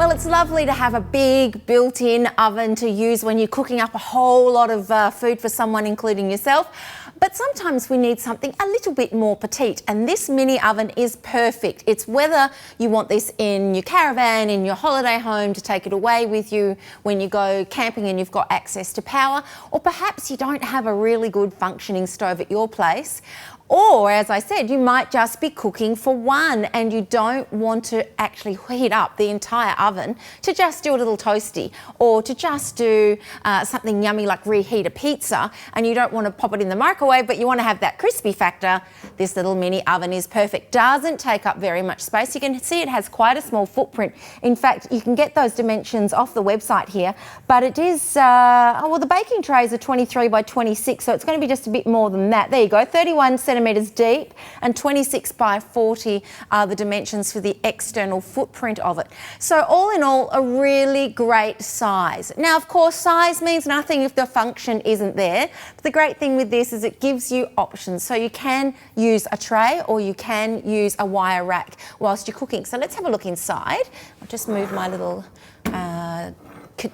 Well, it's lovely to have a big built-in oven to use when you're cooking up a whole lot of food for someone, including yourself. But sometimes we need something a little bit more petite, and this mini oven is perfect. It's whether you want this in your caravan, in your holiday home, to take it away with you when you go camping and you've got access to power, or perhaps you don't have a really good functioning stove at your place. Or, as I said, you might just be cooking for one and you don't want to actually heat up the entire oven to just do a little toasty, or to just do something yummy like reheat a pizza, and you don't want to pop it in the microwave but you want to have that crispy factor. This little mini oven is perfect. Doesn't take up very much space. You can see it has quite a small footprint. In fact, you can get those dimensions off the website here, but it is, well, the baking trays are 23 by 26, so it's going to be just a bit more than that. There you go, 31 centimetres deep and 26 by 40 are the dimensions for the external footprint of it. So all in all, a really great size. Now, of course, size means nothing if the function isn't there. But the great thing with this is it gives you options. So you can use a tray or you can use a wire rack whilst you're cooking. So let's have a look inside. I'll just move my little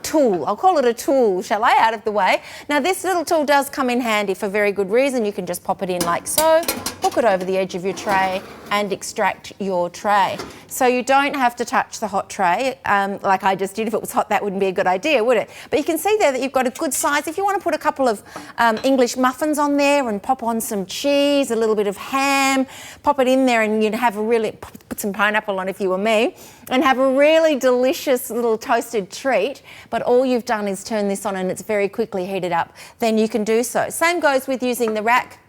tool, I'll call it a tool, shall I, out of the way. Now this little tool does come in handy for very good reason. You can just pop it in like so, hook it over the edge of your tray and extract your tray. So you don't have to touch the hot tray like I just did. If it was hot, that wouldn't be a good idea, would it? But you can see there that you've got a good size. If you want to put a couple of English muffins on there and pop on some cheese, a little bit of ham, pop it in there and you'd have a really, put some pineapple on if you were me, and have a really delicious little toasted treat. But all you've done is turn this on and it's very quickly heated up, then you can do so. Same goes with using the rack.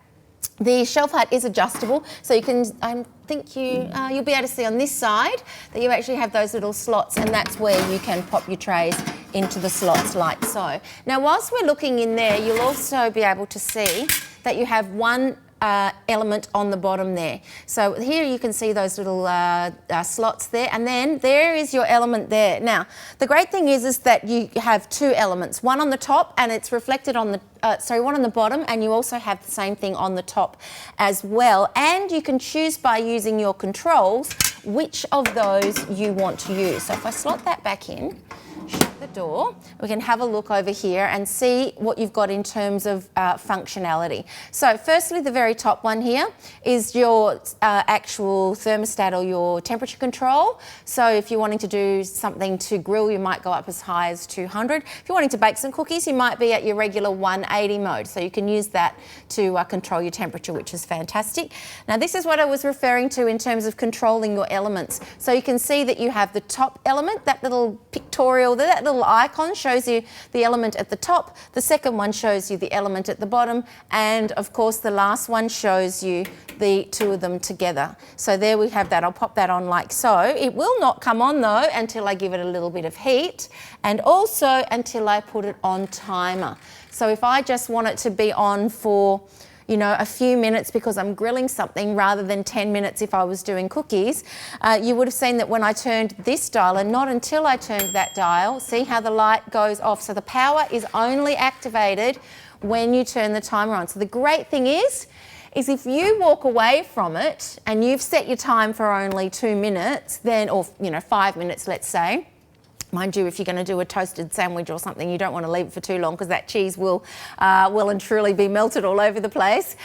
The shelf height is adjustable, so you can, I think you'll be able to see on this side that you actually have those little slots, and that's where you can pop your trays into the slots like so. Now, whilst we're looking in there, you'll also be able to see that you have one element on the bottom there. So here you can see those little slots there, and then there is your element there. Now, the great thing is that you have two elements, one on the top and it's reflected on the, one on the bottom, and you also have the same thing on the top as well. And you can choose by using your controls which of those you want to use. So if I slot that back in, shut the door, we can have a look over here and see what you've got in terms of functionality. So firstly, the very top one here is your actual thermostat or your temperature control. So if you're wanting to do something to grill, you might go up as high as 200. If you're wanting to bake some cookies, you might be at your regular 180 mode. So you can use that to control your temperature, which is fantastic. Now this is what I was referring to in terms of controlling your elements. So you can see that you have the top element, that little pictorial, that little icon shows you the element at the top, the second one shows you the element at the bottom, and of course the last one shows you the two of them together. So there we have that. I'll pop that on like so. It will not come on though until I give it a little bit of heat, and also until I put it on timer. So if I just want it to be on for, you know, a few minutes because I'm grilling something rather than 10 minutes if I was doing cookies, you would have seen that when I turned this dial, and not until I turned that dial, see how the light goes off. So the power is only activated when you turn the timer on. So the great thing is if you walk away from it and you've set your time for only 2 minutes, then, or 5 minutes, let's say. Mind you, if you're going to do a toasted sandwich or something, you don't want to leave it for too long because that cheese will well and truly be melted all over the place,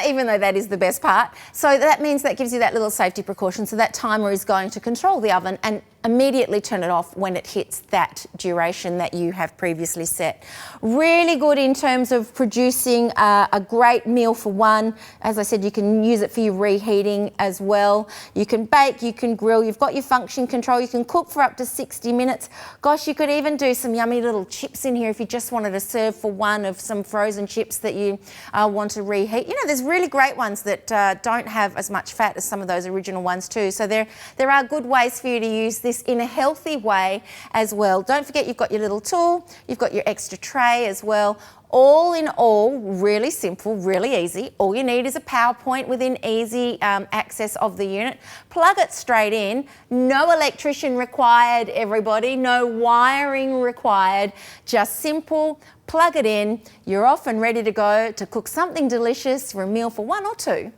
even though that is the best part. So that means that gives you that little safety precaution. So that timer is going to control the oven and immediately turn it off when it hits that duration that you have previously set. Really good in terms of producing a great meal for one. As I said, you can use it for your reheating as well. You can bake, you can grill, you've got your function control, you can cook for up to 60 minutes. Gosh, you could even do some yummy little chips in here if you just wanted to serve for one of some frozen chips that you want to reheat. You know, there's really great ones that don't have as much fat as some of those original ones too. So there are good ways for you to use this in a healthy way as well. Don't forget you've got your little tool, you've got your extra tray as well. All in all, really simple, really easy. All you need is a power point within easy access of the unit. Plug it straight in. No electrician required, everybody. No wiring required. Just simple. Plug it in. You're off and ready to go to cook something delicious for a meal for one or two.